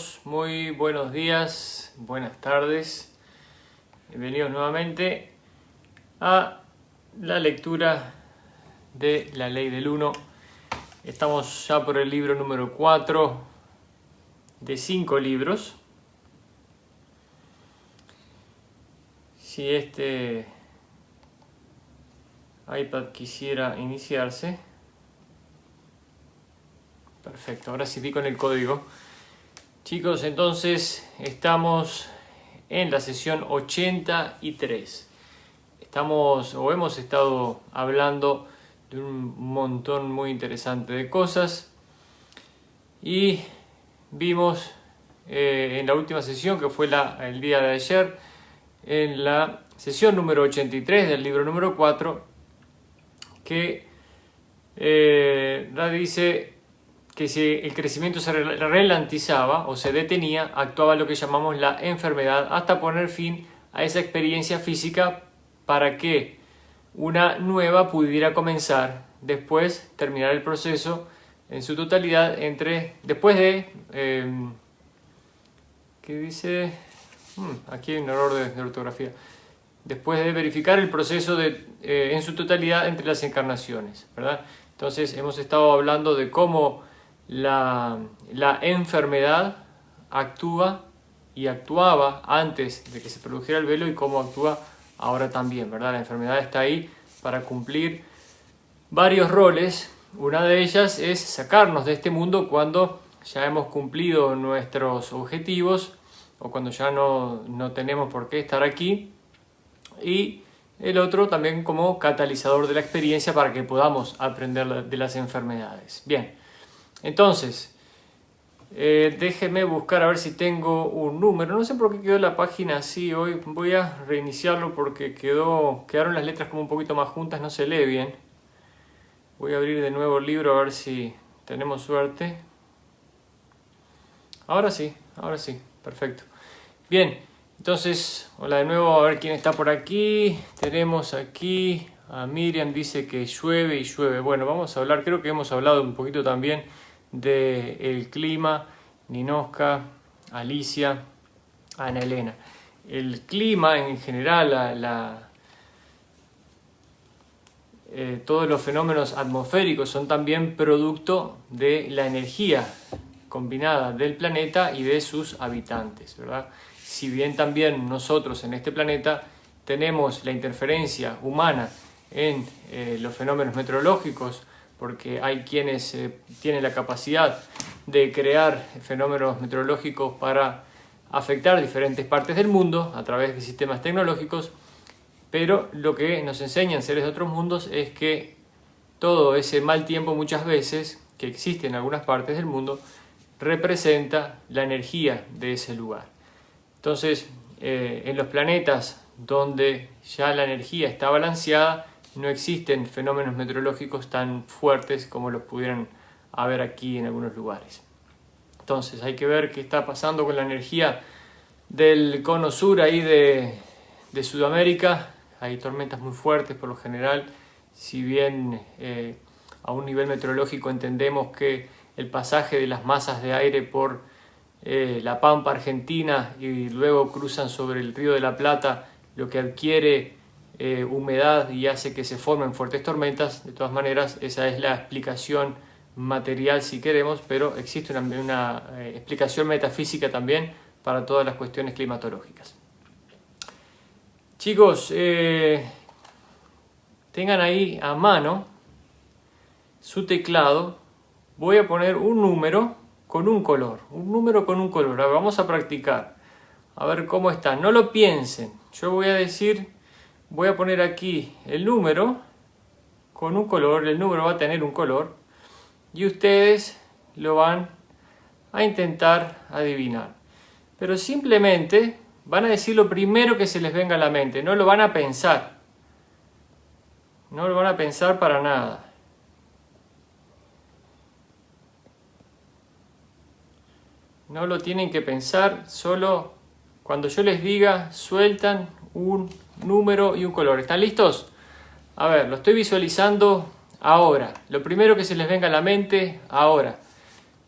chicos, muy buenos días, buenas tardes. Bienvenidos nuevamente a la lectura de la Ley del Uno. Estamos ya por el libro número 4 de 5 libros. Si este iPad quisiera iniciarse. Perfecto, ahora sí di con el código. Chicos, entonces estamos en la sesión 83. Hemos estado hablando de un montón muy interesante de cosas y vimos en la última sesión, que fue el día de ayer, en la sesión número 83 del libro número 4, que dice que si el crecimiento se ralentizaba o se detenía, actuaba lo que llamamos la enfermedad hasta poner fin a esa experiencia física para que una nueva pudiera comenzar, después terminar el proceso en su totalidad después de ¿qué dice? Aquí hay un error de ortografía. Después de verificar el proceso en su totalidad entre las encarnaciones, ¿verdad? Entonces hemos estado hablando de cómo la enfermedad actúa y actuaba antes de que se produjera el velo y cómo actúa ahora también, ¿verdad? La enfermedad está ahí para cumplir varios roles. Una de ellas es sacarnos de este mundo cuando ya hemos cumplido nuestros objetivos o cuando ya no tenemos por qué estar aquí. Y el otro también como catalizador de la experiencia para que podamos aprender de las enfermedades. Bien. Entonces, déjeme buscar a ver si tengo un número. No sé por qué quedó la página así hoy. Voy a reiniciarlo porque quedaron las letras como un poquito más juntas, no se lee bien. Voy a abrir de nuevo el libro a ver si tenemos suerte. Ahora sí, perfecto. Bien, entonces, hola de nuevo, a ver quién está por aquí. Tenemos aquí a Miriam, dice que llueve y llueve. Bueno, vamos a hablar, creo que hemos hablado un poquito también del clima, Ninoska, Alicia, Ana Elena. El clima en general, todos los fenómenos atmosféricos son también producto de la energía combinada del planeta y de sus habitantes, ¿verdad? Si bien también nosotros en este planeta tenemos la interferencia humana en los fenómenos meteorológicos, porque hay quienes tienen la capacidad de crear fenómenos meteorológicos para afectar diferentes partes del mundo a través de sistemas tecnológicos, pero lo que nos enseñan seres de otros mundos es que todo ese mal tiempo muchas veces que existe en algunas partes del mundo representa la energía de ese lugar. Entonces, en los planetas donde ya la energía está balanceada, no existen fenómenos meteorológicos tan fuertes como los pudieran haber aquí en algunos lugares. Entonces hay que ver qué está pasando con la energía del cono sur ahí de Sudamérica. Hay tormentas muy fuertes por lo general, si bien a un nivel meteorológico entendemos que el pasaje de las masas de aire por la Pampa Argentina y luego cruzan sobre el Río de la Plata, lo que adquiere humedad y hace que se formen fuertes tormentas. De todas maneras, esa es la explicación material si queremos, pero existe una explicación metafísica también para todas las cuestiones climatológicas. Chicos, tengan ahí a mano su teclado. Voy a poner un número con un color. Ahora vamos a practicar. A ver cómo está. No lo piensen. Yo voy a poner aquí el número con un color. El número va a tener un color. Y ustedes lo van a intentar adivinar. Pero simplemente van a decir lo primero que se les venga a la mente. No lo van a pensar. No lo van a pensar para nada. No lo tienen que pensar, solo cuando yo les diga, sueltan un número y un color. ¿Están listos? A ver, lo estoy visualizando ahora. Lo primero que se les venga a la mente, ahora.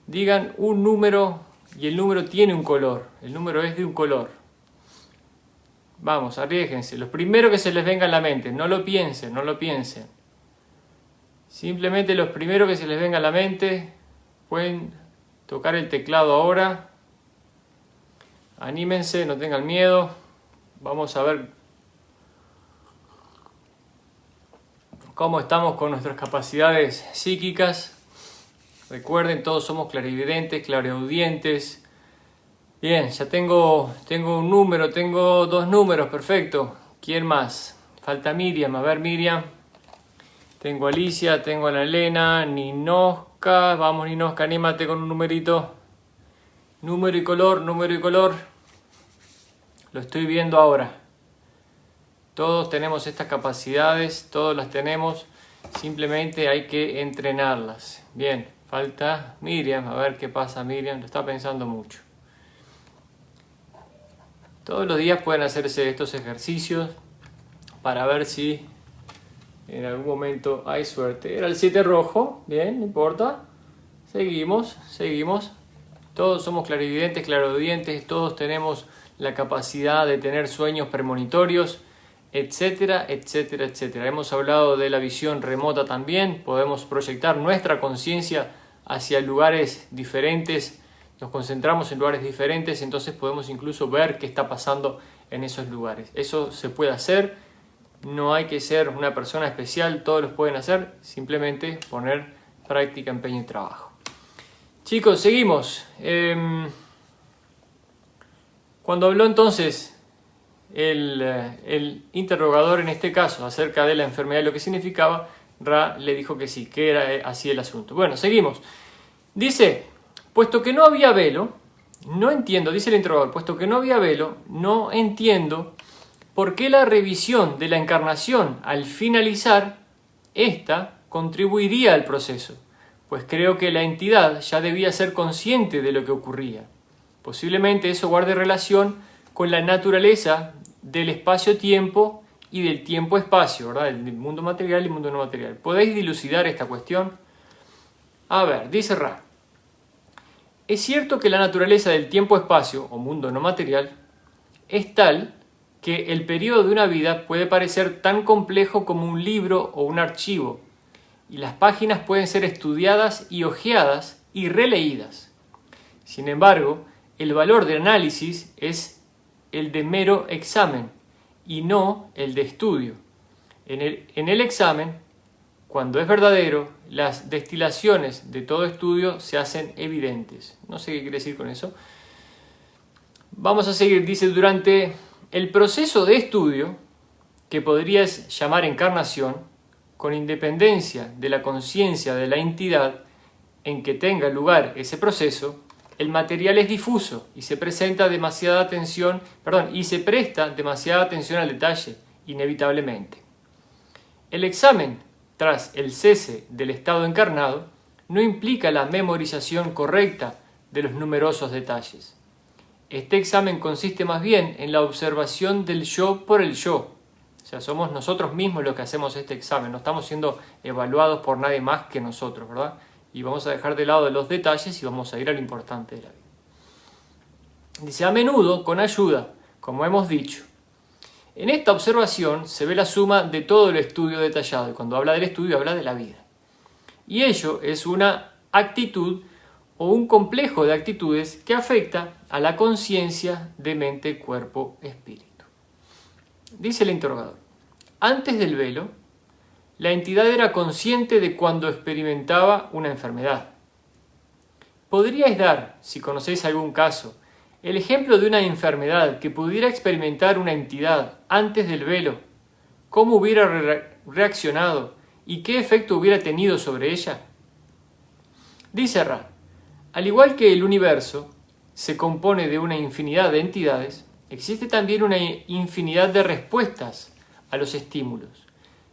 Digan un número y el número tiene un color, el número es de un color. Vamos, arriésguense, lo primero que se les venga a la mente, no lo piensen, no lo piensen. Simplemente los primeros que se les venga a la mente, pueden tocar el teclado ahora. Anímense, no tengan miedo. Vamos a ver cómo estamos con nuestras capacidades psíquicas. Recuerden, todos somos clarividentes, clareaudientes. Bien, ya tengo un número, tengo 2 números, perfecto. ¿Quién más? Falta Miriam, a ver Miriam. Tengo a Alicia, tengo a la Elena, Ninoska. Vamos Ninoska, anímate con un numerito. Número y color, número y color. Lo estoy viendo ahora. Todos tenemos estas capacidades, todos las tenemos. Simplemente hay que entrenarlas. Bien, falta Miriam. A ver qué pasa Miriam, lo está pensando mucho. Todos los días pueden hacerse estos ejercicios para ver si en algún momento hay suerte. Era el 7 rojo, bien, no importa. Seguimos. Todos somos clarividentes, clariaudientes, todos tenemos la capacidad de tener sueños premonitorios, etcétera, etcétera, etcétera. Hemos hablado de la visión remota también. Podemos proyectar nuestra conciencia hacia lugares diferentes. Nos concentramos en lugares diferentes, entonces podemos incluso ver qué está pasando en esos lugares. Eso se puede hacer, no hay que ser una persona especial, todos los pueden hacer, simplemente poner práctica, empeño y trabajo. Chicos, seguimos. Cuando habló entonces el interrogador en este caso acerca de la enfermedad y lo que significaba, Ra le dijo que sí, que era así el asunto. Bueno, seguimos. Dice... Puesto que no había velo, no entiendo, dice el interrogador, puesto que no había velo, no entiendo por qué la revisión de la encarnación al finalizar, esta contribuiría al proceso, pues creo que la entidad ya debía ser consciente de lo que ocurría. Posiblemente eso guarde relación con la naturaleza del espacio-tiempo y del tiempo-espacio, ¿verdad? El mundo material y el mundo no material. ¿Podéis dilucidar esta cuestión? A ver, dice Ra. Es cierto que la naturaleza del tiempo-espacio, o mundo no material, es tal que el periodo de una vida puede parecer tan complejo como un libro o un archivo, y las páginas pueden ser estudiadas y hojeadas y releídas. Sin embargo, el valor de análisis es el de mero examen, y no el de estudio. En el examen, cuando es verdadero, las destilaciones de todo estudio se hacen evidentes. No sé qué quiere decir con eso. Vamos a seguir. Dice, durante el proceso de estudio, que podrías llamar encarnación, con independencia de la conciencia de la entidad en que tenga lugar ese proceso, el material es difuso y se presta demasiada atención al detalle, inevitablemente. El examen tras el cese del estado encarnado, no implica la memorización correcta de los numerosos detalles. Este examen consiste más bien en la observación del yo por el yo. O sea, somos nosotros mismos los que hacemos este examen, no estamos siendo evaluados por nadie más que nosotros, ¿verdad? Y vamos a dejar de lado los detalles y vamos a ir a lo importante de la vida. Dice, a menudo, con ayuda, como hemos dicho. En esta observación se ve la suma de todo el estudio detallado, y cuando habla del estudio habla de la vida. Y ello es una actitud o un complejo de actitudes que afecta a la conciencia de mente, cuerpo, espíritu. Dice el interrogador, antes del velo, la entidad era consciente de cuando experimentaba una enfermedad. ¿Podríais dar, si conocéis algún caso, el ejemplo de una enfermedad que pudiera experimentar una entidad antes del velo? ¿Cómo hubiera reaccionado y qué efecto hubiera tenido sobre ella? Dice Ra, al igual que el universo se compone de una infinidad de entidades, existe también una infinidad de respuestas a los estímulos.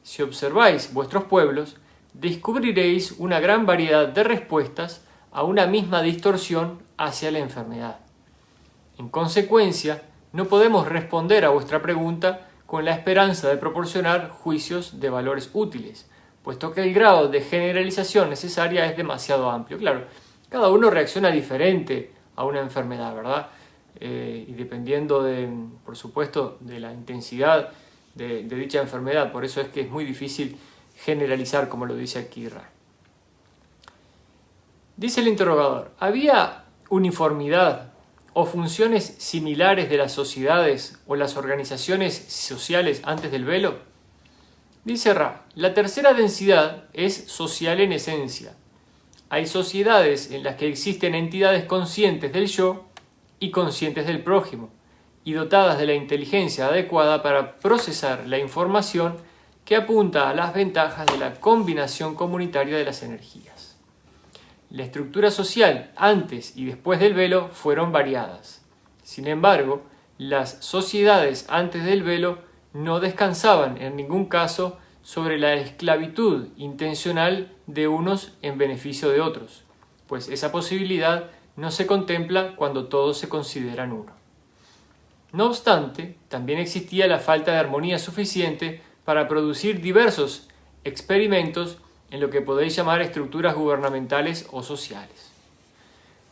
Si observáis vuestros pueblos, descubriréis una gran variedad de respuestas a una misma distorsión hacia la enfermedad. En consecuencia, no podemos responder a vuestra pregunta con la esperanza de proporcionar juicios de valores útiles, puesto que el grado de generalización necesaria es demasiado amplio. Claro, cada uno reacciona diferente a una enfermedad, ¿verdad? Y dependiendo, por supuesto, de la intensidad de dicha enfermedad. Por eso es que es muy difícil generalizar, como lo dice aquí Ra. Dice el interrogador, ¿había uniformidad o funciones similares de las sociedades o las organizaciones sociales antes del velo? Dice Ra, la tercera densidad es social en esencia. Hay sociedades en las que existen entidades conscientes del yo y conscientes del prójimo, y dotadas de la inteligencia adecuada para procesar la información que apunta a las ventajas de la combinación comunitaria de las energías. La estructura social antes y después del velo fueron variadas. Sin embargo, las sociedades antes del velo no descansaban en ningún caso sobre la esclavitud intencional de unos en beneficio de otros, pues esa posibilidad no se contempla cuando todos se consideran uno. No obstante, también existía la falta de armonía suficiente para producir diversos experimentos en lo que podéis llamar estructuras gubernamentales o sociales.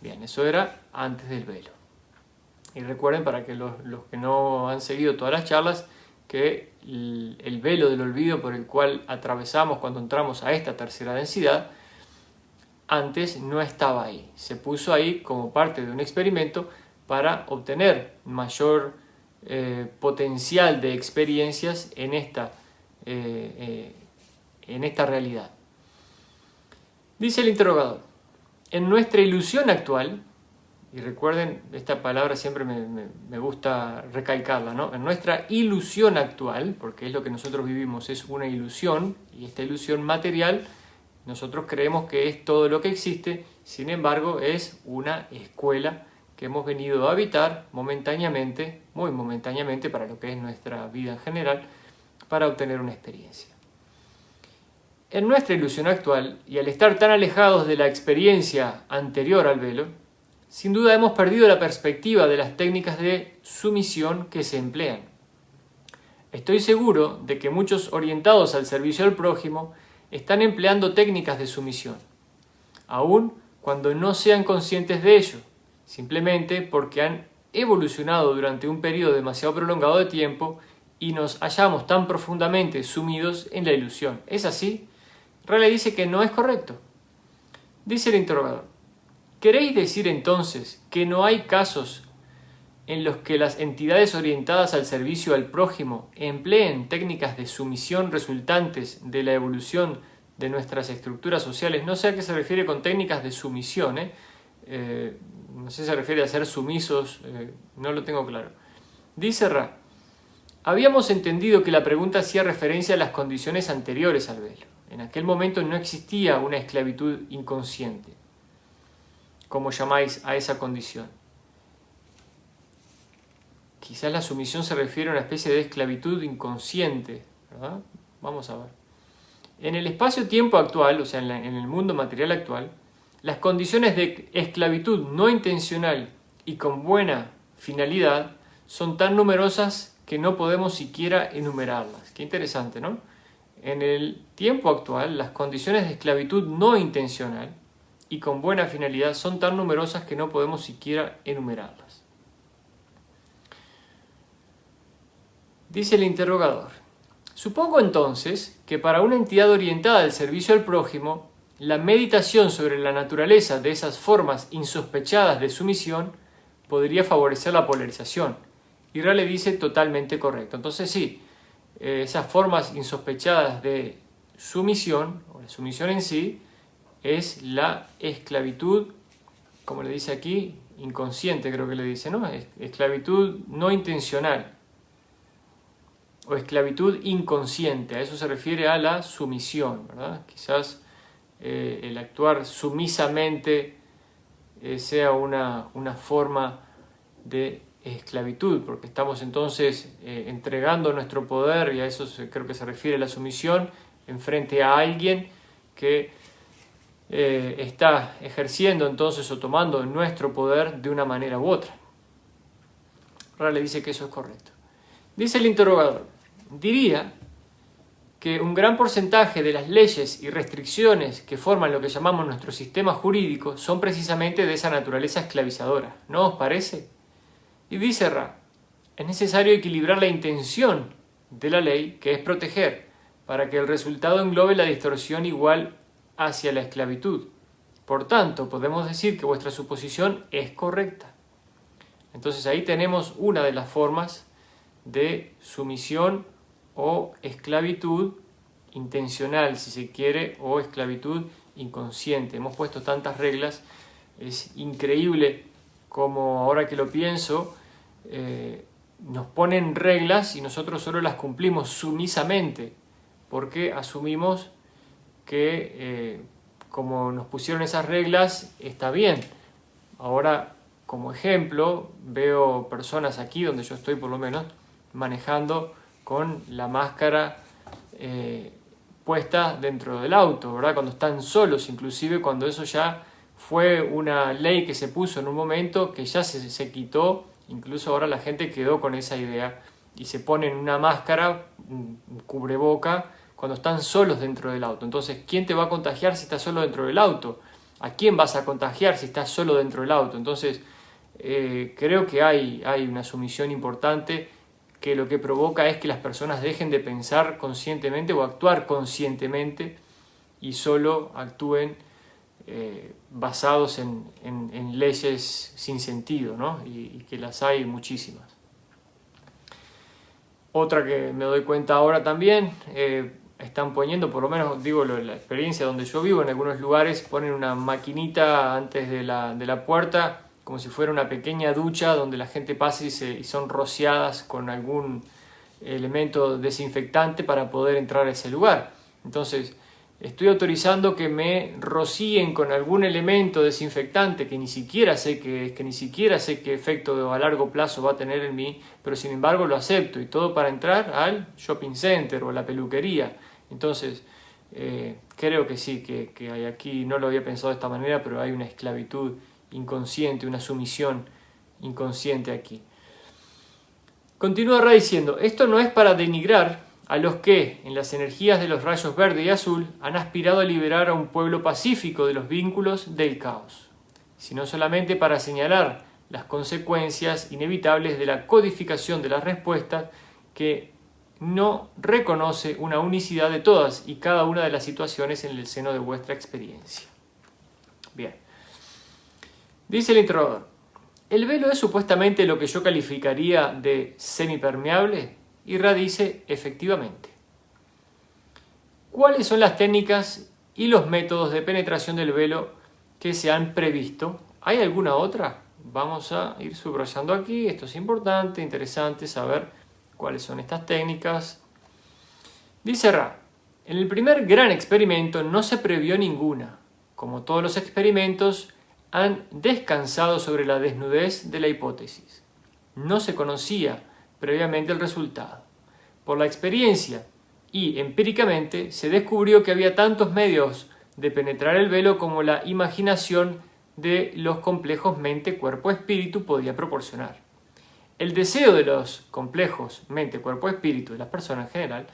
Bien, eso era antes del velo. Y recuerden, para que los que no han seguido todas las charlas, que el velo del olvido por el cual atravesamos cuando entramos a esta tercera densidad, antes no estaba ahí. Se puso ahí como parte de un experimento para obtener mayor potencial de experiencias en esta realidad. Dice el interrogador, en nuestra ilusión actual, y recuerden, esta palabra siempre me gusta recalcarla, ¿no? En nuestra ilusión actual, porque es lo que nosotros vivimos, es una ilusión, y esta ilusión material, nosotros creemos que es todo lo que existe, sin embargo, es una escuela que hemos venido a habitar momentáneamente, muy momentáneamente, para lo que es nuestra vida en general, para obtener una experiencia. En nuestra ilusión actual, y al estar tan alejados de la experiencia anterior al velo, sin duda hemos perdido la perspectiva de las técnicas de sumisión que se emplean. Estoy seguro de que muchos orientados al servicio al prójimo están empleando técnicas de sumisión, aun cuando no sean conscientes de ello, simplemente porque han evolucionado durante un periodo demasiado prolongado de tiempo y nos hallamos tan profundamente sumidos en la ilusión. ¿Es así? Raleigh dice que no es correcto. Dice el interrogador, ¿queréis decir entonces que no hay casos en los que las entidades orientadas al servicio al prójimo empleen técnicas de sumisión resultantes de la evolución de nuestras estructuras sociales? No sé a qué se refiere con técnicas de sumisión, no sé si se refiere a ser sumisos, no lo tengo claro. Dice Ra, habíamos entendido que la pregunta hacía referencia a las condiciones anteriores al velo. En aquel momento no existía una esclavitud inconsciente, como llamáis a esa condición. Quizás la sumisión se refiere a una especie de esclavitud inconsciente, ¿verdad? Vamos a ver. En el espacio-tiempo actual, o sea, en el mundo material actual, las condiciones de esclavitud no intencional y con buena finalidad son tan numerosas que no podemos siquiera enumerarlas. Qué interesante, ¿no? En el tiempo actual, las condiciones de esclavitud no intencional y con buena finalidad son tan numerosas que no podemos siquiera enumerarlas. Dice el interrogador, supongo entonces que para una entidad orientada al servicio al prójimo, la meditación sobre la naturaleza de esas formas insospechadas de sumisión podría favorecer la polarización. Y Raleigh dice totalmente correcto. Entonces sí, esas formas insospechadas de sumisión, o la sumisión en sí, es la esclavitud, como le dice aquí, inconsciente creo que le dice, ¿no? Esclavitud no intencional, o esclavitud inconsciente, a eso se refiere a la sumisión, ¿verdad? Quizás el actuar sumisamente sea una forma de esclavitud, porque estamos entonces entregando nuestro poder, y a eso creo que se refiere la sumisión, en frente a alguien que está ejerciendo entonces o tomando nuestro poder de una manera u otra. Raleigh dice que eso es correcto. Dice el interrogador, diría que un gran porcentaje de las leyes y restricciones que forman lo que llamamos nuestro sistema jurídico son precisamente de esa naturaleza esclavizadora. ¿No os parece? Y dice Ra, es necesario equilibrar la intención de la ley, que es proteger, para que el resultado englobe la distorsión igual hacia la esclavitud. Por tanto, podemos decir que vuestra suposición es correcta. Entonces ahí tenemos una de las formas de sumisión o esclavitud intencional, si se quiere, o esclavitud inconsciente. Hemos puesto tantas reglas, es increíble como ahora que lo pienso, nos ponen reglas y nosotros solo las cumplimos sumisamente, porque asumimos que como nos pusieron esas reglas está bien. Ahora, como ejemplo, veo personas aquí, donde yo estoy por lo menos, manejando con la máscara puesta dentro del auto, ¿verdad? Cuando están solos, inclusive cuando eso ya fue una ley que se puso en un momento que ya se quitó, incluso ahora la gente quedó con esa idea y se ponen una máscara, un cubreboca, cuando están solos dentro del auto. Entonces, ¿quién te va a contagiar si estás solo dentro del auto? ¿A quién vas a contagiar si estás solo dentro del auto? Entonces, creo que hay una sumisión importante que lo que provoca es que las personas dejen de pensar conscientemente o actuar conscientemente y solo actúen basados en leyes sin sentido, ¿no? Y que las hay muchísimas. Otra que me doy cuenta ahora también, están poniendo, por lo menos digo la experiencia donde yo vivo, en algunos lugares ponen una maquinita antes de la puerta, como si fuera una pequeña ducha donde la gente pasa y son rociadas con algún elemento desinfectante para poder entrar a ese lugar. Entonces, estoy autorizando que me rocíen con algún elemento desinfectante que ni siquiera sé qué efecto a largo plazo va a tener en mí, pero sin embargo lo acepto, y todo para entrar al shopping center o a la peluquería. Entonces, creo que sí, que hay aquí, no lo había pensado de esta manera, pero hay una esclavitud inconsciente, una sumisión inconsciente aquí. Continúa Ra diciendo, esto no es para denigrar a los que, en las energías de los rayos verde y azul, han aspirado a liberar a un pueblo pacífico de los vínculos del caos, sino solamente para señalar las consecuencias inevitables de la codificación de las respuestas que no reconoce una unicidad de todas y cada una de las situaciones en el seno de vuestra experiencia. Bien. Dice el introductor, ¿el velo es supuestamente lo que yo calificaría de semipermeable? Y Ra dice, efectivamente. ¿Cuáles son las técnicas y los métodos de penetración del velo que se han previsto? ¿Hay alguna otra? Vamos a ir subrayando aquí, esto es importante, interesante saber cuáles son estas técnicas. Dice Ra, en el primer gran experimento no se previó ninguna. Como todos los experimentos, han descansado sobre la desnudez de la hipótesis. No se conocía previamente el resultado. Por la experiencia y empíricamente se descubrió que había tantos medios de penetrar el velo como la imaginación de los complejos mente, cuerpo, espíritu podía proporcionar. El deseo de los complejos mente, cuerpo, espíritu, de las personas en general,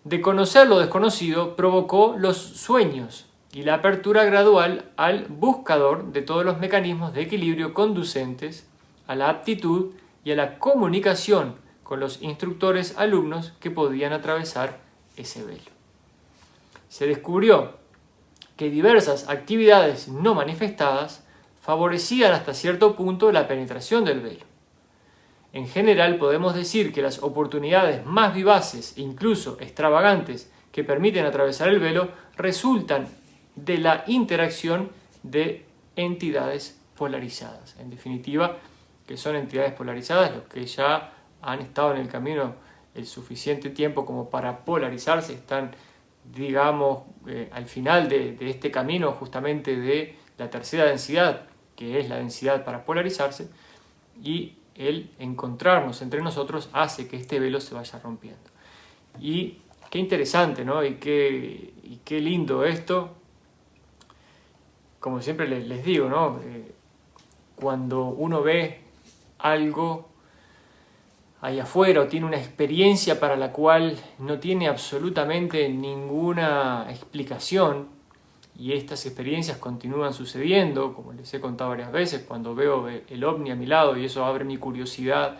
de conocer lo desconocido provocó los sueños y la apertura gradual al buscador de todos los mecanismos de equilibrio conducentes a la aptitud y a la comunicación con los instructores alumnos que podían atravesar ese velo. Se descubrió que diversas actividades no manifestadas favorecían hasta cierto punto la penetración del velo. En general podemos decir que las oportunidades más vivaces e incluso extravagantes que permiten atravesar el velo resultan de la interacción de entidades polarizadas. En definitiva, que son entidades polarizadas los que ya han estado en el camino el suficiente tiempo como para polarizarse, están, digamos, al final de este camino justamente de la tercera densidad, que es la densidad para polarizarse, y el encontrarnos entre nosotros hace que este velo se vaya rompiendo. Y qué interesante, ¿no? Y qué lindo esto. Como siempre les digo, ¿no? Cuando uno ve algo ahí afuera o tiene una experiencia para la cual no tiene absolutamente ninguna explicación, y estas experiencias continúan sucediendo, como les he contado varias veces, cuando veo el ovni a mi lado y eso abre mi curiosidad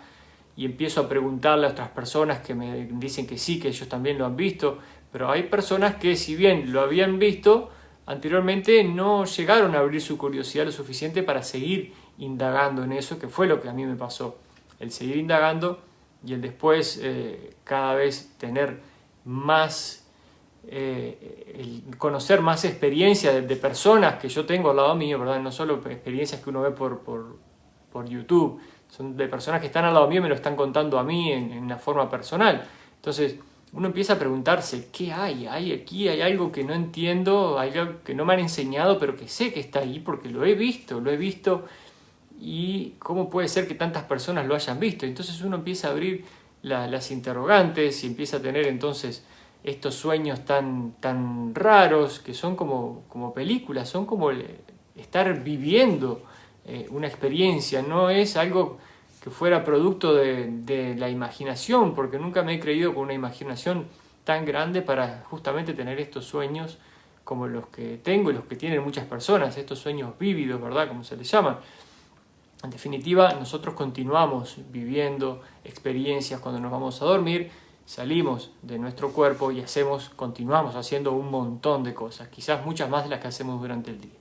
y empiezo a preguntarle a otras personas que me dicen que sí, que ellos también lo han visto, pero hay personas que si bien lo habían visto anteriormente no llegaron a abrir su curiosidad lo suficiente para seguir indagando en eso, que fue lo que a mí me pasó, el seguir indagando y el después cada vez tener más, el conocer más experiencias de personas que yo tengo al lado mío, ¿verdad? No solo experiencias que uno ve por YouTube, son de personas que están al lado mío y me lo están contando a mí en una forma personal. Entonces uno empieza a preguntarse, ¿qué hay? ¿Hay aquí? ¿Hay algo que no entiendo? ¿Hay algo que no me han enseñado pero que sé que está ahí porque lo he visto y cómo puede ser que tantas personas lo hayan visto? Entonces uno empieza a abrir las interrogantes y empieza a tener entonces estos sueños tan raros que son como películas, son como estar viviendo una experiencia, no es algo que fuera producto de la imaginación, porque nunca me he creído con una imaginación tan grande para justamente tener estos sueños como los que tengo y los que tienen muchas personas, estos sueños vívidos, ¿verdad? Como se les llama. En definitiva, nosotros continuamos viviendo experiencias cuando nos vamos a dormir, salimos de nuestro cuerpo y continuamos haciendo un montón de cosas, quizás muchas más de las que hacemos durante el día.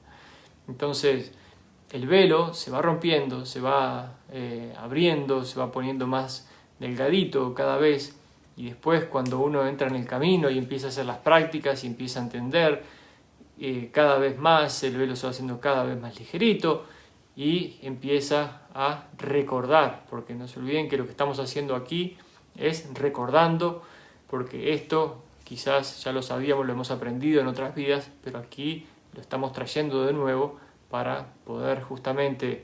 Entonces, el velo se va rompiendo, se va abriendo, se va poniendo más delgadito cada vez, y después cuando uno entra en el camino y empieza a hacer las prácticas y empieza a entender cada vez más, el velo se va haciendo cada vez más ligerito y empieza a recordar, porque no se olviden que lo que estamos haciendo aquí es recordando, porque esto quizás ya lo sabíamos, lo hemos aprendido en otras vidas, pero aquí lo estamos trayendo de nuevo para poder justamente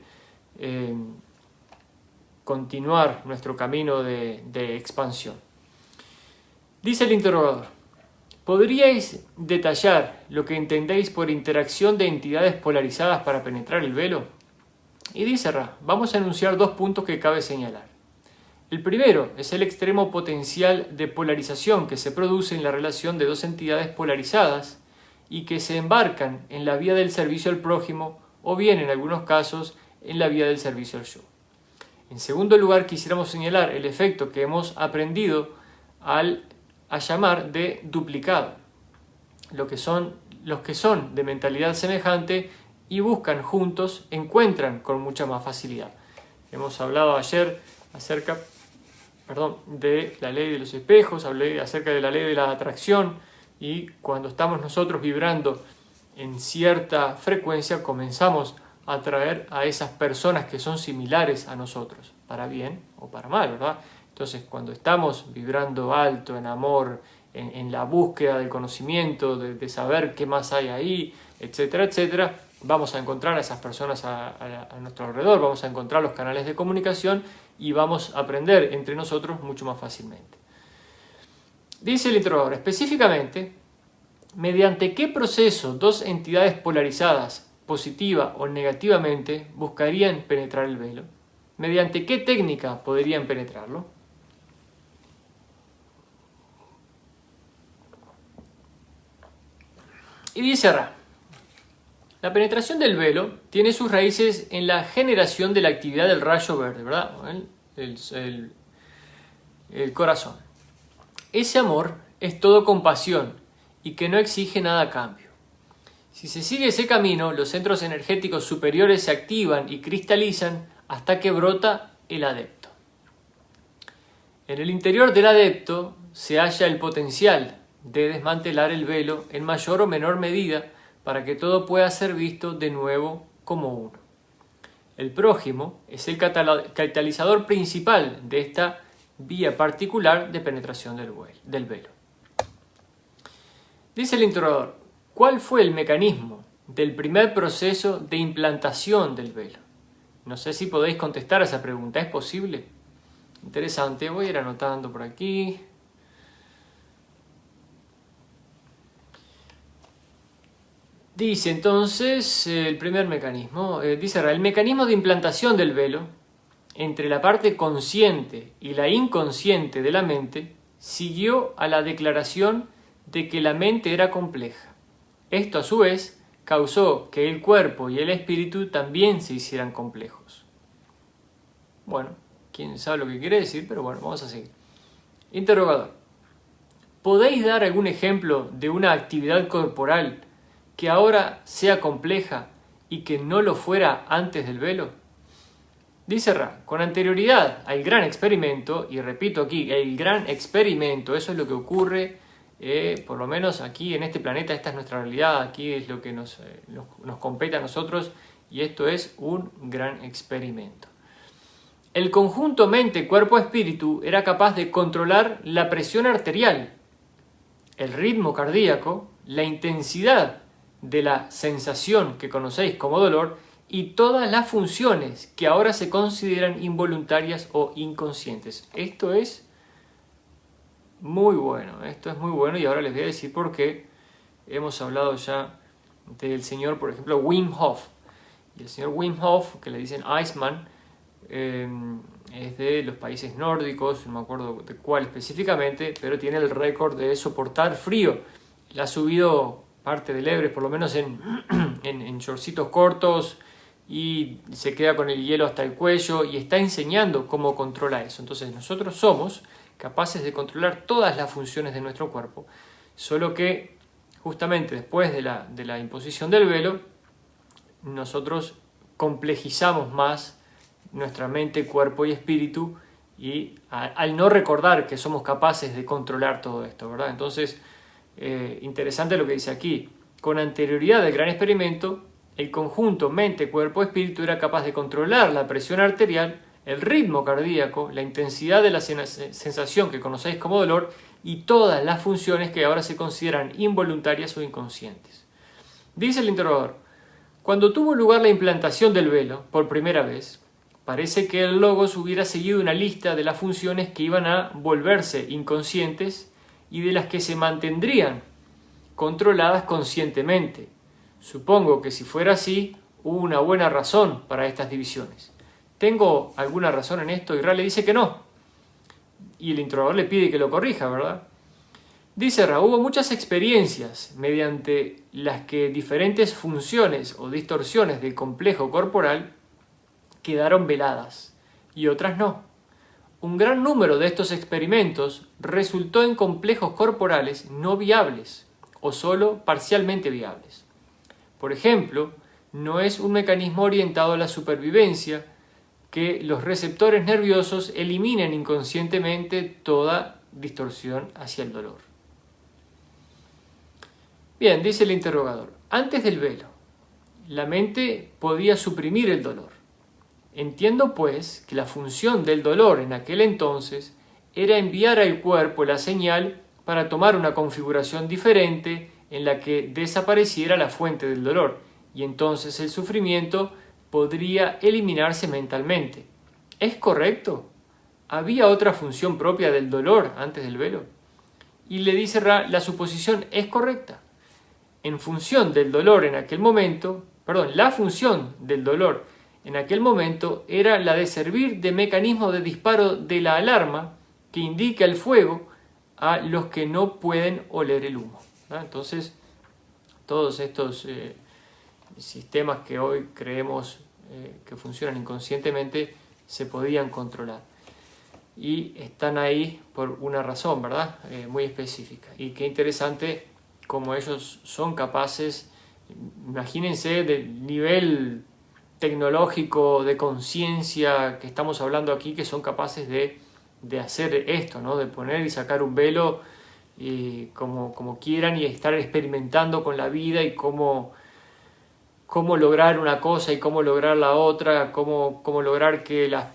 continuar nuestro camino de expansión. Dice el interrogador, ¿podríais detallar lo que entendéis por interacción de entidades polarizadas para penetrar el velo? Y dice Ra, vamos a enunciar 2 puntos que cabe señalar. El primero es el extremo potencial de polarización que se produce en la relación de 2 entidades polarizadas y que se embarcan en la vía del servicio al prójimo o bien, en algunos casos, en la vía del servicio al yo. En segundo lugar, quisiéramos señalar el efecto que hemos aprendido a llamar de duplicado, los que son de mentalidad semejante y buscan juntos, encuentran con mucha más facilidad. Hemos hablado ayer acerca de la ley de los espejos, hablé acerca de la ley de la atracción, y cuando estamos nosotros vibrando en cierta frecuencia comenzamos a atraer a esas personas que son similares a nosotros, para bien o para mal, ¿verdad? Entonces, cuando estamos vibrando alto en amor, en la búsqueda del conocimiento, de saber qué más hay ahí, etcétera, etcétera, vamos a encontrar a esas personas a nuestro alrededor, vamos a encontrar los canales de comunicación y vamos a aprender entre nosotros mucho más fácilmente. Dice el interrogador, específicamente, ¿mediante qué proceso 2 entidades polarizadas, positiva o negativamente, buscarían penetrar el velo? ¿Mediante qué técnica podrían penetrarlo? Y dice Ra, la penetración del velo tiene sus raíces en la generación de la actividad del rayo verde, ¿verdad? El corazón. Ese amor es todo compasión y que no exige nada a cambio. Si se sigue ese camino, los centros energéticos superiores se activan y cristalizan hasta que brota el adepto. En el interior del adepto se halla el potencial de desmantelar el velo en mayor o menor medida para que todo pueda ser visto de nuevo como uno. El prójimo es el catalizador principal de esta vía particular de penetración del velo. Dice el interrogador, ¿cuál fue el mecanismo del primer proceso de implantación del velo? No sé si podéis contestar a esa pregunta, ¿es posible? Interesante, voy a ir anotando por aquí. Dice entonces el primer mecanismo, dice el mecanismo de implantación del velo entre la parte consciente y la inconsciente de la mente, siguió a la declaración de que la mente era compleja. Esto a su vez causó que el cuerpo y el espíritu también se hicieran complejos. Bueno, quién sabe lo que quiere decir, pero bueno, vamos a seguir. Interrogador. ¿Podéis dar algún ejemplo de una actividad corporal que ahora sea compleja y que no lo fuera antes del velo? Dice Ra, con anterioridad al gran experimento, y repito aquí, el gran experimento, eso es lo que ocurre, por lo menos aquí en este planeta, esta es nuestra realidad, aquí es lo que nos compete a nosotros, y esto es un gran experimento. El conjunto mente, cuerpo, espíritu era capaz de controlar la presión arterial, el ritmo cardíaco, la intensidad de la sensación que conocéis como dolor y todas las funciones que ahora se consideran involuntarias o inconscientes. Esto es muy bueno, y ahora les voy a decir por qué. Hemos hablado ya del señor, por ejemplo, Wim Hof. Y el señor Wim Hof, que le dicen Iceman, es de los países nórdicos, no me acuerdo de cuál específicamente, pero tiene el récord de soportar frío. Le ha subido parte del Everest, por lo menos en shortcitos cortos, y se queda con el hielo hasta el cuello y está enseñando cómo controla eso. Entonces nosotros somos capaces de controlar todas las funciones de nuestro cuerpo, solo que justamente después de la imposición del velo, nosotros complejizamos más nuestra mente, cuerpo y espíritu, y al no recordar que somos capaces de controlar todo esto, ¿verdad? Entonces, interesante lo que dice aquí. Con anterioridad al gran experimento, el conjunto mente, cuerpo, espíritu era capaz de controlar la presión arterial, el ritmo cardíaco, la intensidad de la sensación que conocéis como dolor y todas las funciones que ahora se consideran involuntarias o inconscientes. Dice el interrogador, cuando tuvo lugar la implantación del velo por primera vez, parece que el logos hubiera seguido una lista de las funciones que iban a volverse inconscientes y de las que se mantendrían controladas conscientemente. Supongo que si fuera así, hubo una buena razón para estas divisiones. ¿Tengo alguna razón en esto? Y Ra le dice que no. Y el interrogador le pide que lo corrija, ¿verdad? Dice Ra, hubo muchas experiencias mediante las que diferentes funciones o distorsiones del complejo corporal quedaron veladas y otras no. Un gran número de estos experimentos resultó en complejos corporales no viables o solo parcialmente viables. Por ejemplo, no es un mecanismo orientado a la supervivencia que los receptores nerviosos eliminen inconscientemente toda distorsión hacia el dolor. Bien, dice el interrogador, antes del velo, la mente podía suprimir el dolor. Entiendo, pues, que la función del dolor en aquel entonces era enviar al cuerpo la señal para tomar una configuración diferente en la que desapareciera la fuente del dolor, y entonces el sufrimiento podría eliminarse mentalmente. ¿Es correcto? ¿Había otra función propia del dolor antes del velo? Y le dice Ra, la suposición es correcta. En función del dolor en aquel momento, la función del dolor en aquel momento era la de servir de mecanismo de disparo de la alarma que indica el fuego a los que no pueden oler el humo. Entonces, todos estos sistemas que hoy creemos que funcionan inconscientemente se podían controlar. Y están ahí por una razón, ¿verdad? Muy específica. Y qué interesante cómo ellos son capaces, imagínense del nivel tecnológico, de conciencia que estamos hablando aquí, que son capaces de hacer esto, ¿no? De poner y sacar un velo como quieran y estar experimentando con la vida y cómo lograr una cosa y cómo lograr la otra, cómo lograr que las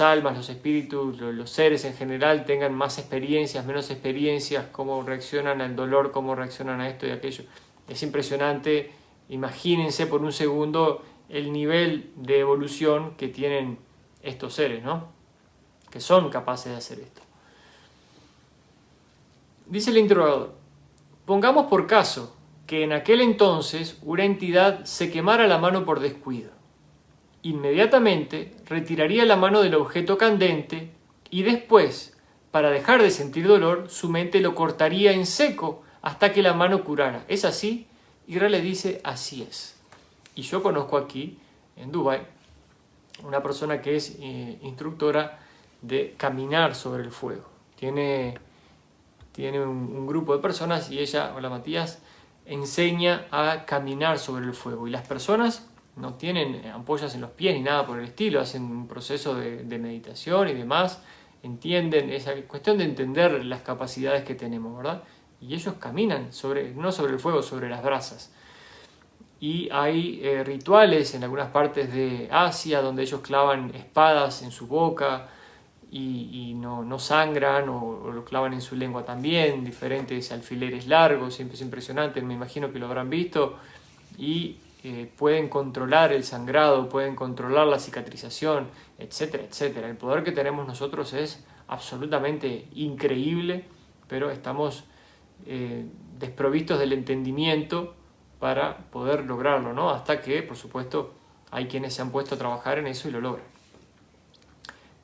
almas, los espíritus, los seres en general tengan más experiencias, menos experiencias, cómo reaccionan al dolor, cómo reaccionan a esto y aquello. Es impresionante. Imagínense por un segundo el nivel de evolución que tienen estos seres, ¿no? Que son capaces de hacer esto. Dice el interrogador, pongamos por caso que en aquel entonces una entidad se quemara la mano por descuido. Inmediatamente retiraría la mano del objeto candente y después, para dejar de sentir dolor, su mente lo cortaría en seco hasta que la mano curara. ¿Es así? Y Ra le dice, así es. Y yo conozco aquí, en Dubái, una persona que es instructora de caminar sobre el fuego. Tiene un grupo de personas y ella, hola Matías, enseña a caminar sobre el fuego. Y las personas no tienen ampollas en los pies ni nada por el estilo, hacen un proceso de meditación y demás, entienden, esa cuestión de entender las capacidades que tenemos, ¿verdad? Y ellos caminan no sobre el fuego, sobre las brasas. Y hay rituales en algunas partes de Asia donde ellos clavan espadas en su boca y no sangran, o lo clavan en su lengua también, diferentes alfileres largos, siempre es impresionante, me imagino que lo habrán visto, y pueden controlar el sangrado, pueden controlar la cicatrización, etcétera, etcétera. El poder que tenemos nosotros es absolutamente increíble, pero estamos desprovistos del entendimiento para poder lograrlo, ¿no? Hasta que, por supuesto, hay quienes se han puesto a trabajar en eso y lo logran.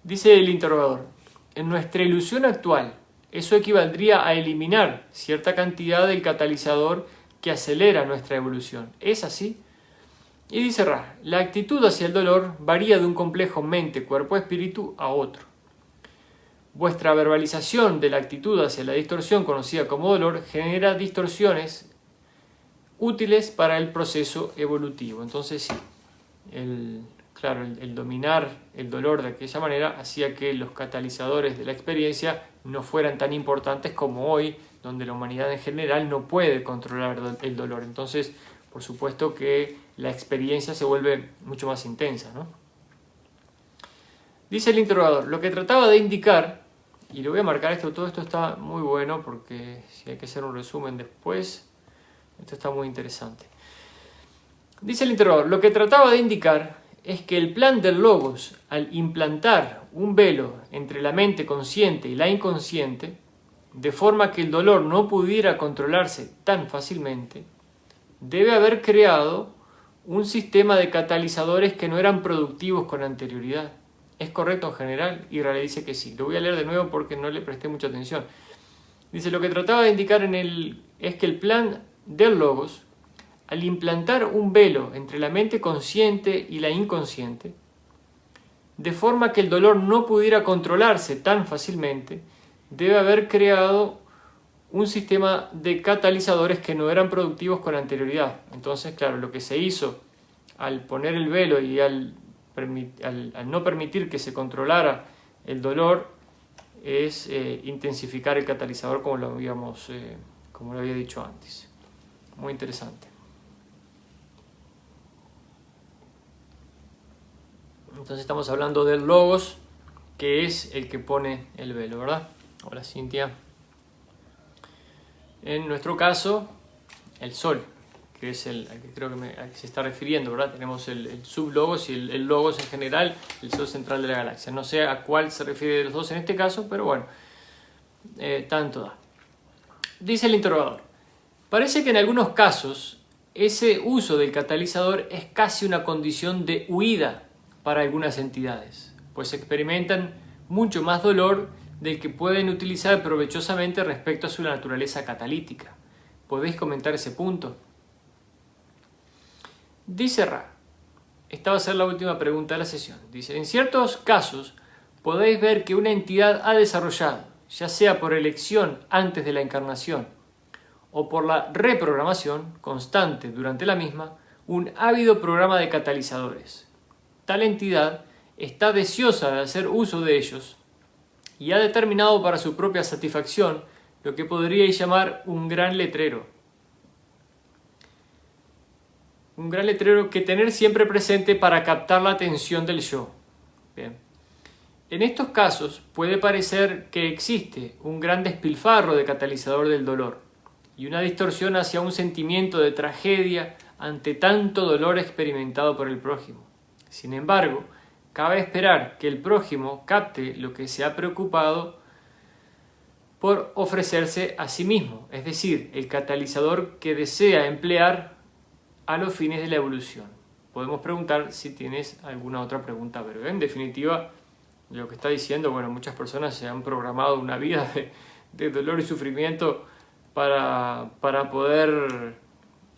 Dice el interrogador, en nuestra ilusión actual, eso equivaldría a eliminar cierta cantidad del catalizador que acelera nuestra evolución. ¿Es así? Y dice Ra, la actitud hacia el dolor varía de un complejo mente, cuerpo, espíritu a otro. Vuestra verbalización de la actitud hacia la distorsión conocida como dolor genera distorsiones útiles para el proceso evolutivo. Entonces sí, el dominar el dolor de aquella manera hacía que los catalizadores de la experiencia no fueran tan importantes como hoy, donde la humanidad en general no puede controlar el dolor. Entonces, por supuesto que la experiencia se vuelve mucho más intensa, ¿no? Dice el interrogador, lo que trataba de indicar, y le voy a marcar esto, todo esto está muy bueno porque si hay que hacer un resumen después, esto está muy interesante. Dice el interrogador, lo que trataba de indicar es que el plan del Logos, al implantar un velo entre la mente consciente y la inconsciente, de forma que el dolor no pudiera controlarse tan fácilmente, debe haber creado un sistema de catalizadores que no eran productivos con anterioridad. ¿Es correcto en general? Y Ra le dice que sí. Lo voy a leer de nuevo porque no le presté mucha atención. Dice, lo que trataba de indicar es que el plan del Logos, al implantar un velo entre la mente consciente y la inconsciente, de forma que el dolor no pudiera controlarse tan fácilmente, debe haber creado un sistema de catalizadores que no eran productivos con anterioridad. Entonces, claro, lo que se hizo al poner el velo y al no permitir que se controlara el dolor es intensificar el catalizador como lo había dicho antes. Muy interesante. Entonces estamos hablando del Logos, que es el que pone el velo, ¿verdad? Hola Cintia. En nuestro caso, el Sol, que es al que creo al que se está refiriendo, ¿verdad? Tenemos el sublogos y el logos en general, el Sol central de la galaxia. No sé a cuál se refiere de los dos en este caso, pero bueno, tanto da. Dice el interrogador, parece que en algunos casos ese uso del catalizador es casi una condición de huida para algunas entidades, pues experimentan mucho más dolor del que pueden utilizar provechosamente respecto a su naturaleza catalítica. ¿Podéis comentar ese punto? Dice Ra, esta va a ser la última pregunta de la sesión. Dice, en ciertos casos podéis ver que una entidad ha desarrollado, ya sea por elección antes de la encarnación o por la reprogramación constante durante la misma, un ávido programa de catalizadores. Tal entidad está deseosa de hacer uso de ellos y ha determinado para su propia satisfacción lo que podríais llamar un gran letrero. Un gran letrero que tener siempre presente para captar la atención del yo. Bien. En estos casos puede parecer que existe un gran despilfarro de catalizador del dolor y una distorsión hacia un sentimiento de tragedia ante tanto dolor experimentado por el prójimo. Sin embargo, cabe esperar que el prójimo capte lo que se ha preocupado por ofrecerse a sí mismo, es decir, el catalizador que desea emplear a los fines de la evolución. podemos preguntar si tienes alguna otra pregunta breve. En definitiva, lo que está diciendo, bueno, muchas personas se han programado una vida de dolor y sufrimiento para poder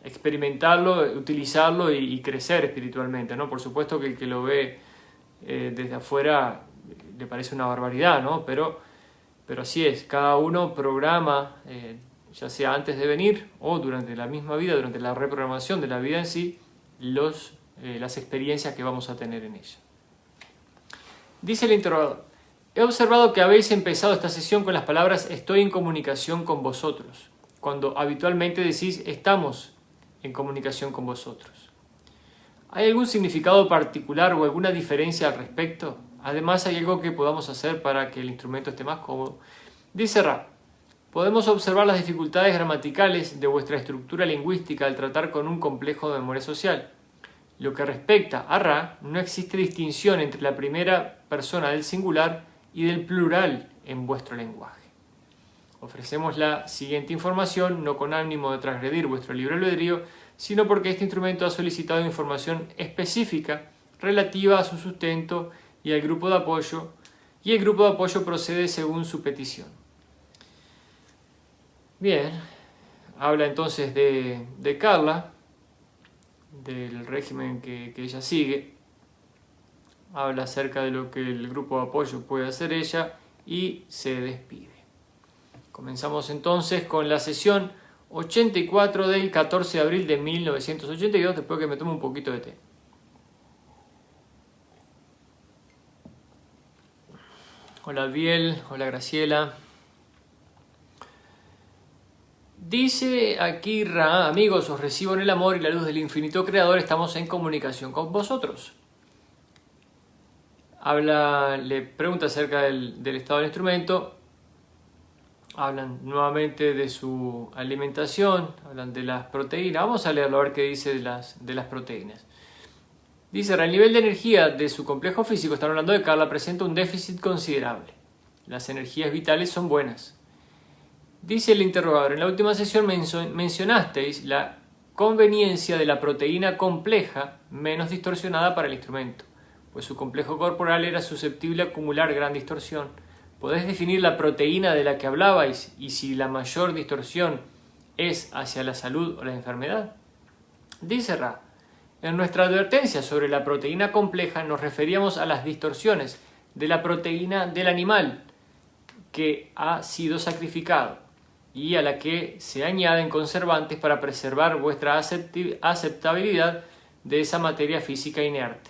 experimentarlo, utilizarlo y crecer espiritualmente, ¿no? Por supuesto que el que lo ve desde afuera le parece una barbaridad, ¿no? Pero así es, cada uno programa, ya sea antes de venir o durante la misma vida, durante la reprogramación de la vida en sí, las experiencias que vamos a tener en ella. Dice el interrogador: he observado que habéis empezado esta sesión con las palabras «estoy en comunicación con vosotros», cuando habitualmente decís «estamos en comunicación con vosotros». ¿Hay algún significado particular o alguna diferencia al respecto? Además, ¿hay algo que podamos hacer para que el instrumento esté más cómodo? Dice Ra: podemos observar las dificultades gramaticales de vuestra estructura lingüística al tratar con un complejo de memoria social. Lo que respecta a Ra, no existe distinción entre la primera persona del singular y del plural en vuestro lenguaje. Ofrecemos la siguiente información no con ánimo de transgredir vuestro libre albedrío, sino porque este instrumento ha solicitado información específica relativa a su sustento y al grupo de apoyo, y el grupo de apoyo procede según su petición. Bien, habla entonces de Carla, del régimen que ella sigue, habla acerca de lo que el grupo de apoyo puede hacer ella y se despide. Comenzamos entonces con la sesión 84 del 14 de abril de 1982, después que me tomo un poquito de té. Hola Biel, hola Graciela. Dice aquí Ra: amigos, os recibo en el amor y la luz del infinito creador, estamos en comunicación con vosotros. Le pregunta acerca del estado del instrumento, hablan nuevamente de su alimentación, hablan de las proteínas. Vamos a leerlo a ver qué dice de las proteínas. Dice Ra: el nivel de energía de su complejo físico, están hablando de Carla, presenta un déficit considerable. Las energías vitales son buenas. Dice el interrogador: en la última sesión mencionasteis la conveniencia de la proteína compleja menos distorsionada para el instrumento, pues su complejo corporal era susceptible a acumular gran distorsión. ¿Podéis definir la proteína de la que hablabais y si la mayor distorsión es hacia la salud o la enfermedad? Dice Ra: en nuestra advertencia sobre la proteína compleja nos referíamos a las distorsiones de la proteína del animal que ha sido sacrificado y a la que se añaden conservantes para preservar vuestra aceptabilidad de esa materia física inerte.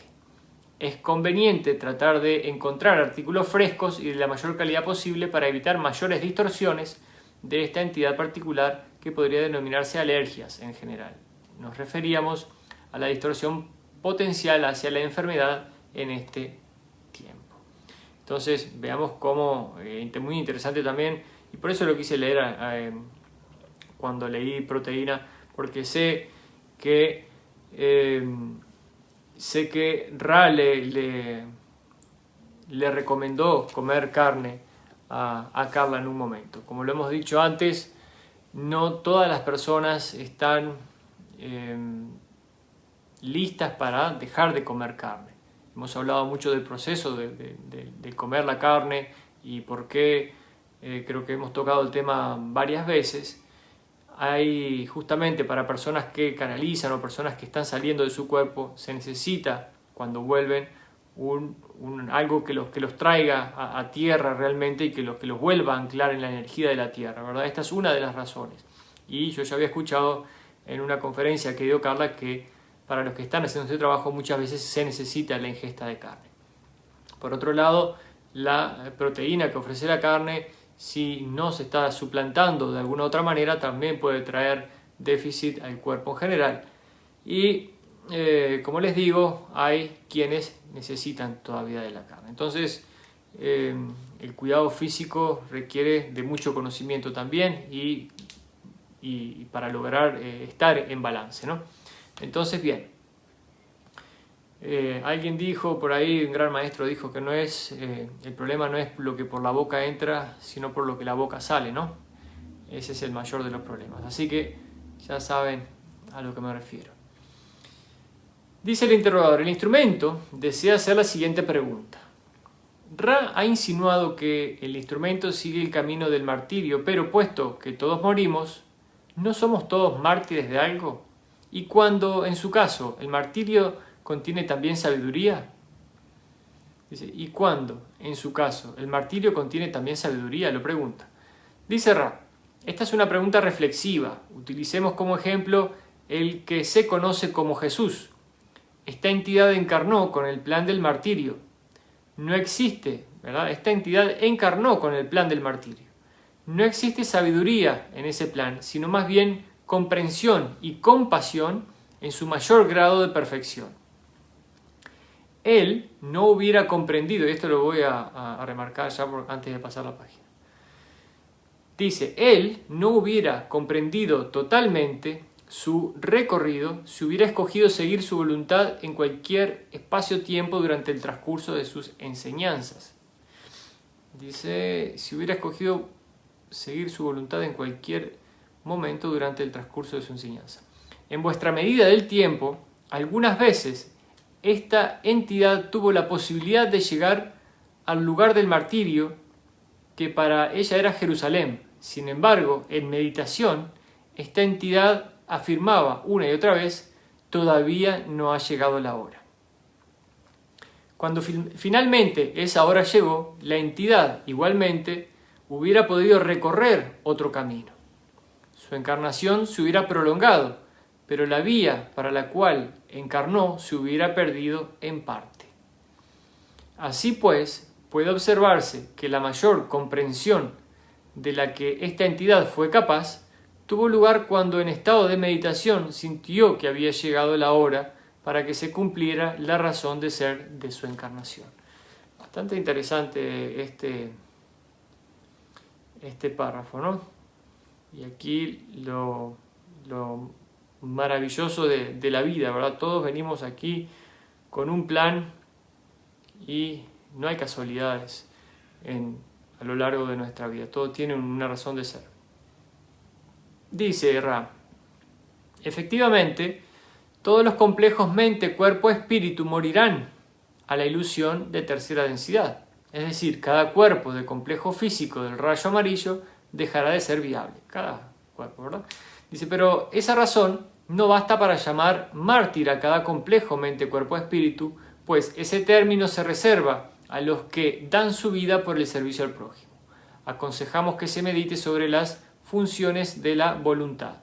Es conveniente tratar de encontrar artículos frescos y de la mayor calidad posible para evitar mayores distorsiones de esta entidad particular que podría denominarse alergias en general. Nos referíamos a la distorsión potencial hacia la enfermedad en este tiempo. Entonces veamos cómo, muy interesante también, y por eso lo quise leer cuando leí proteína, porque sé que Ra le recomendó comer carne a Carla en un momento. Como lo hemos dicho antes, no todas las personas están listas para dejar de comer carne. Hemos hablado mucho del proceso de comer la carne y por qué, creo que hemos tocado el tema varias veces. Hay justamente para personas que canalizan o personas que están saliendo de su cuerpo, se necesita cuando vuelven algo que los traiga a tierra realmente y que los vuelva a anclar en la energía de la tierra, ¿verdad? Esta es una de las razones. Y yo ya había escuchado en una conferencia que dio Carla que para los que están haciendo este trabajo muchas veces se necesita la ingesta de carne. Por otro lado, la proteína que ofrece la carne, si no se está suplantando de alguna otra manera, también puede traer déficit al cuerpo en general. Y como les digo, hay quienes necesitan todavía de la carne. Entonces, el cuidado físico requiere de mucho conocimiento también y para lograr estar en balance, ¿no? Entonces, bien. Alguien dijo por ahí, un gran maestro dijo que el problema no es lo que por la boca entra, sino por lo que la boca sale, ¿no? Ese es el mayor de los problemas. Así que ya saben a lo que me refiero. Dice el interrogador, el instrumento desea hacer la siguiente pregunta. Ra ha insinuado que el instrumento sigue el camino del martirio, pero puesto que todos morimos, ¿no somos todos mártires de algo? Y cuando, en su caso, el martirio contiene también sabiduría. Dice, ¿y cuándo, en su caso, el martirio contiene también sabiduría? Lo pregunta. Dice Ra, esta es una pregunta reflexiva. Utilicemos como ejemplo el que se conoce como Jesús. Esta entidad encarnó con el plan del martirio. No existe, ¿verdad? Esta entidad encarnó con el plan del martirio. No existe sabiduría en ese plan, sino más bien comprensión y compasión en su mayor grado de perfección. Él no hubiera comprendido, y esto lo voy a remarcar ya antes de pasar la página. Dice, él no hubiera comprendido totalmente su recorrido si hubiera escogido seguir su voluntad en cualquier espacio-tiempo durante el transcurso de sus enseñanzas. Dice, si hubiera escogido seguir su voluntad en cualquier momento durante el transcurso de su enseñanza. En vuestra medida del tiempo, algunas veces esta entidad tuvo la posibilidad de llegar al lugar del martirio, que para ella era Jerusalén. Sin embargo, en meditación, esta entidad afirmaba una y otra vez, todavía no ha llegado la hora. Cuando finalmente esa hora llegó, la entidad igualmente hubiera podido recorrer otro camino. Su encarnación se hubiera prolongado, pero la vía para la cual encarnó se hubiera perdido en parte. Así pues, puede observarse que la mayor comprensión de la que esta entidad fue capaz tuvo lugar cuando en estado de meditación sintió que había llegado la hora para que se cumpliera la razón de ser de su encarnación. Bastante interesante este párrafo, ¿no? Y aquí lo maravilloso de la vida, ¿verdad? Todos venimos aquí con un plan y no hay casualidades a lo largo de nuestra vida. Todo tiene una razón de ser. Dice Ra, efectivamente, todos los complejos mente, cuerpo, espíritu morirán a la ilusión de tercera densidad. Es decir, cada cuerpo de complejo físico del rayo amarillo dejará de ser viable. Cada cuerpo, ¿verdad? Dice, pero esa razón no basta para llamar mártir a cada complejo mente, cuerpo, espíritu, pues ese término se reserva a los que dan su vida por el servicio al prójimo. Aconsejamos que se medite sobre las funciones de la voluntad.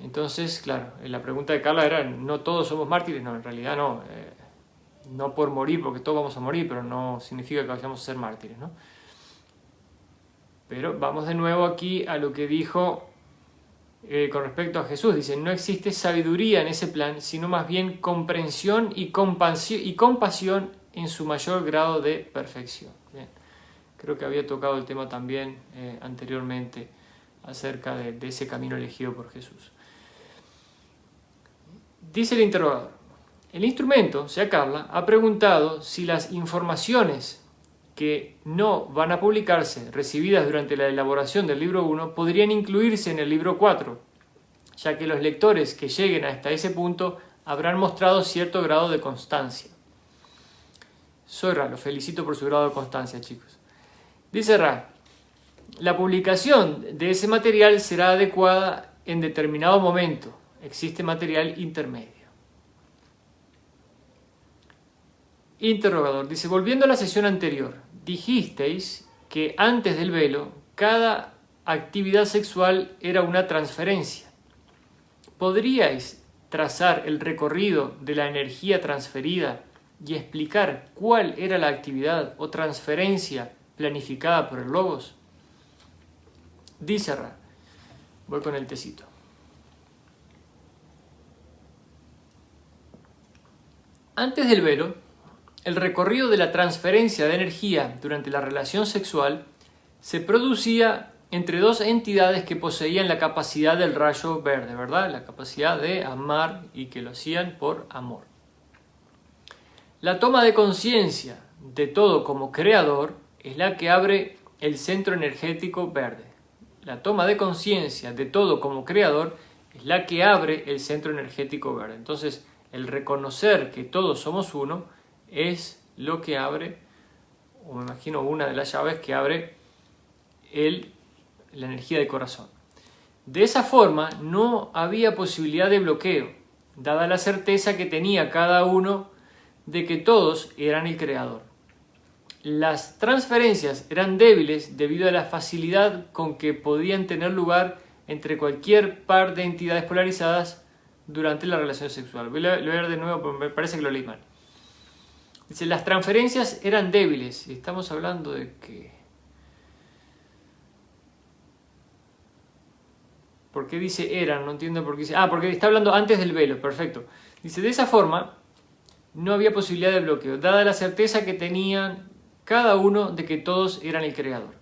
Entonces, claro, la pregunta de Carla era, ¿no todos somos mártires? No, en realidad no. No por morir, porque todos vamos a morir, pero no significa que vayamos a ser mártires, ¿no? Pero vamos de nuevo aquí a lo que dijo con respecto a Jesús. Dice, no existe sabiduría en ese plan, sino más bien comprensión y compasión en su mayor grado de perfección. Bien. Creo que había tocado el tema también anteriormente acerca de ese camino elegido por Jesús. Dice el interrogador, el instrumento, o sea Carla, ha preguntado si las informaciones que no van a publicarse recibidas durante la elaboración del libro 1 podrían incluirse en el libro 4, ya que los lectores que lleguen hasta ese punto habrán mostrado cierto grado de constancia. Soy Ra, lo felicito por su grado de constancia, chicos. Dice Ra, la publicación de ese material será adecuada en determinado momento. Existe material intermedio. Interrogador. Dice, volviendo a la sesión anterior, dijisteis que antes del velo, cada actividad sexual era una transferencia. ¿Podríais trazar el recorrido de la energía transferida y explicar cuál era la actividad o transferencia planificada por el Logos? Dice Ra, voy con el tecito. Antes del velo, el recorrido de la transferencia de energía durante la relación sexual se producía entre dos entidades que poseían la capacidad del rayo verde, ¿verdad? La capacidad de amar y que lo hacían por amor. La toma de conciencia de todo como creador es la que abre el centro energético verde. La toma de conciencia de todo como creador es la que abre el centro energético verde. Entonces, el reconocer que todos somos uno es lo que abre, o me imagino una de las llaves que abre la energía del corazón. De esa forma no había posibilidad de bloqueo, dada la certeza que tenía cada uno de que todos eran el creador. Las transferencias eran débiles debido a la facilidad con que podían tener lugar entre cualquier par de entidades polarizadas durante la relación sexual. Voy a leer de nuevo porque me parece que lo leí mal. Dice, las transferencias eran débiles. Y estamos hablando de que... ¿Por qué dice eran? No entiendo por qué dice... porque está hablando antes del velo. Perfecto. Dice, de esa forma no había posibilidad de bloqueo, dada la certeza que tenían cada uno de que todos eran el creador.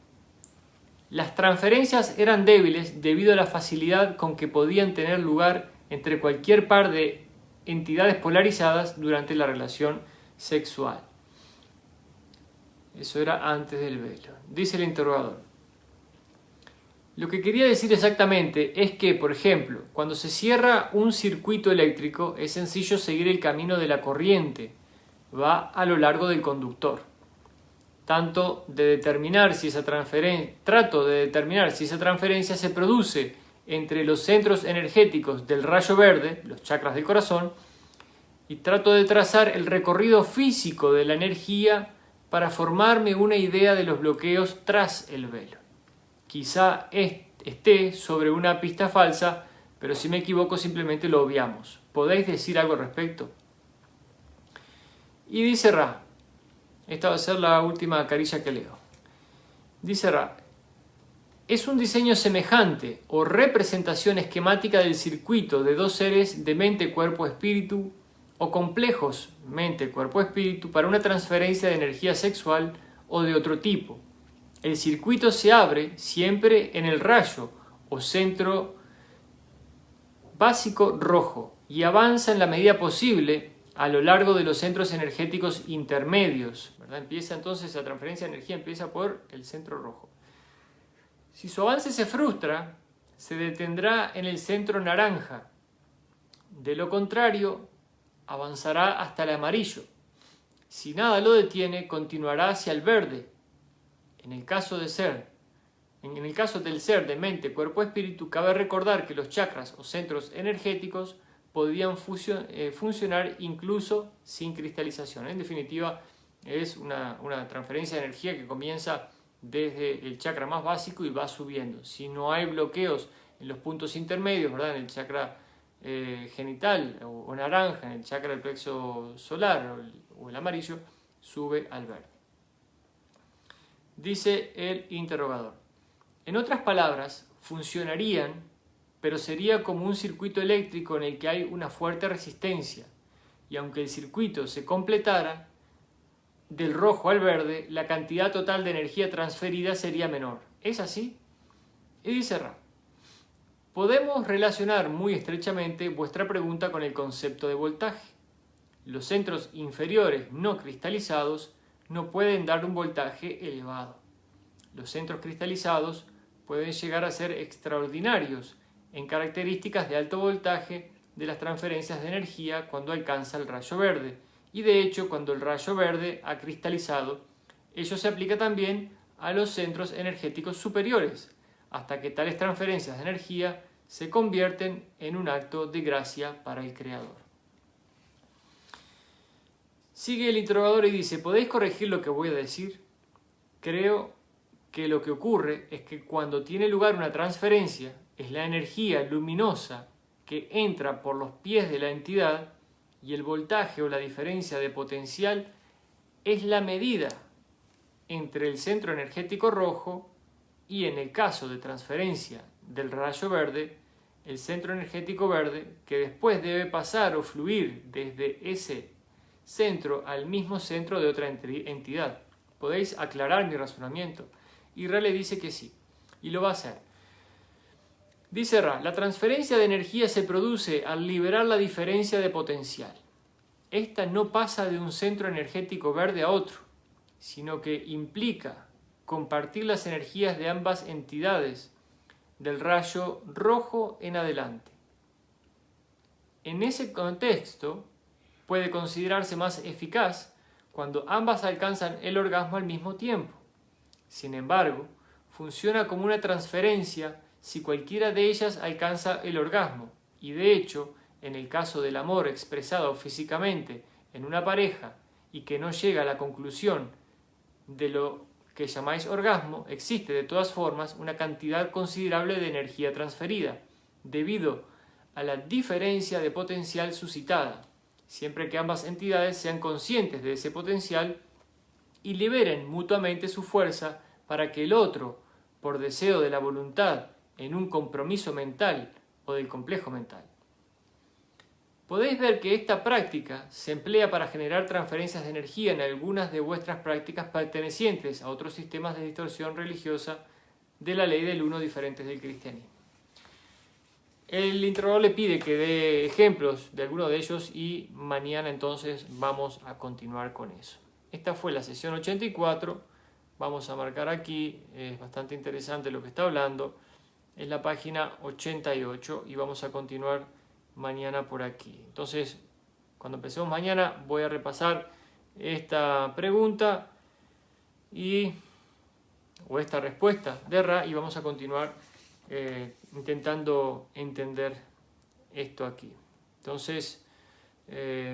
Las transferencias eran débiles debido a la facilidad con que podían tener lugar entre cualquier par de entidades polarizadas durante la relación sexual. Eso era antes del velo. Dice el interrogador. Lo que quería decir exactamente es que, por ejemplo, cuando se cierra un circuito eléctrico, es sencillo seguir el camino de la corriente. Va a lo largo del conductor. Trato de determinar si esa transferencia se produce entre los centros energéticos del rayo verde, los chakras del corazón, y trato de trazar el recorrido físico de la energía para formarme una idea de los bloqueos tras el velo. Quizá esté sobre una pista falsa, pero si me equivoco simplemente lo obviamos. ¿Podéis decir algo al respecto? Y dice Ra, esta va a ser la última carilla que leo. Dice Ra, es un diseño semejante o representación esquemática del circuito de dos seres de mente, cuerpo, espíritu o complejos mente, cuerpo, espíritu para una transferencia de energía sexual o de otro tipo. El circuito se abre siempre en el rayo o centro básico rojo y avanza en la medida posible a lo largo de los centros energéticos intermedios, ¿verdad? Empieza entonces la transferencia de energía, empieza por el centro rojo. Si su avance se frustra, se detendrá en el centro naranja. De lo contrario, avanzará hasta el amarillo. Si nada lo detiene, continuará hacia el verde. En el caso del ser de mente, cuerpo, espíritu, cabe recordar que los chakras o centros energéticos podían funcionar incluso sin cristalización. En definitiva, es una transferencia de energía que comienza desde el chakra más básico y va subiendo. Si no hay bloqueos en los puntos intermedios, ¿verdad? En el chakra genital o naranja, en el chakra del plexo solar o el amarillo, sube al verde. Dice el interrogador. En otras palabras, funcionarían, pero sería como un circuito eléctrico en el que hay una fuerte resistencia, y aunque el circuito se completara, del rojo al verde, la cantidad total de energía transferida sería menor. ¿Es así? Y dice Ra, podemos relacionar muy estrechamente vuestra pregunta con el concepto de voltaje. Los centros inferiores no cristalizados no pueden dar un voltaje elevado. Los centros cristalizados pueden llegar a ser extraordinarios en características de alto voltaje de las transferencias de energía cuando alcanza el rayo verde. Y de hecho, cuando el rayo verde ha cristalizado, ello se aplica también a los centros energéticos superiores, hasta que tales transferencias de energía se convierten en un acto de gracia para el Creador. Sigue el interrogador y dice, ¿podéis corregir lo que voy a decir? Creo que lo que ocurre es que cuando tiene lugar una transferencia, es la energía luminosa que entra por los pies de la entidad y el voltaje o la diferencia de potencial es la medida entre el centro energético rojo y, en el caso de transferencia del rayo verde, el centro energético verde, que después debe pasar o fluir desde ese centro al mismo centro de otra entidad. ¿Podéis aclarar mi razonamiento? Y Ra le dice que sí, y lo va a hacer. Dice Ra, la transferencia de energía se produce al liberar la diferencia de potencial. Esta no pasa de un centro energético verde a otro, sino que implica compartir las energías de ambas entidades, del rayo rojo en adelante. En ese contexto, puede considerarse más eficaz cuando ambas alcanzan el orgasmo al mismo tiempo. Sin embargo, funciona como una transferencia si cualquiera de ellas alcanza el orgasmo, y de hecho, en el caso del amor expresado físicamente en una pareja y que no llega a la conclusión de lo que llamáis orgasmo, existe de todas formas una cantidad considerable de energía transferida, debido a la diferencia de potencial suscitada, siempre que ambas entidades sean conscientes de ese potencial y liberen mutuamente su fuerza para que el otro, por deseo de la voluntad, en un compromiso mental o del complejo mental. Podéis ver que esta práctica se emplea para generar transferencias de energía en algunas de vuestras prácticas pertenecientes a otros sistemas de distorsión religiosa de la ley del uno diferentes del cristianismo. El interrogador le pide que dé ejemplos de alguno de ellos y mañana entonces vamos a continuar con eso. Esta fue la sesión 84, vamos a marcar aquí, es bastante interesante lo que está hablando, es la página 88 y vamos a continuar mañana por aquí. Entonces, cuando empecemos mañana voy a repasar esta pregunta o esta respuesta de Ra y vamos a continuar intentando entender esto aquí. Entonces,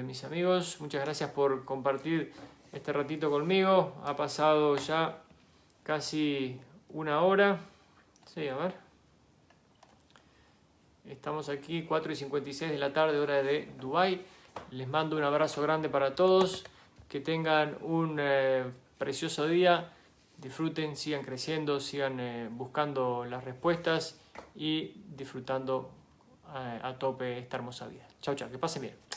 mis amigos, muchas gracias por compartir este ratito conmigo. Ha pasado ya casi una hora. Sí, a ver. Estamos aquí 4:56 de la tarde, hora de Dubái. Les mando un abrazo grande para todos. Que tengan un precioso día. Disfruten, sigan creciendo, sigan buscando las respuestas y disfrutando a tope esta hermosa vida. Chao, chao, que pasen bien.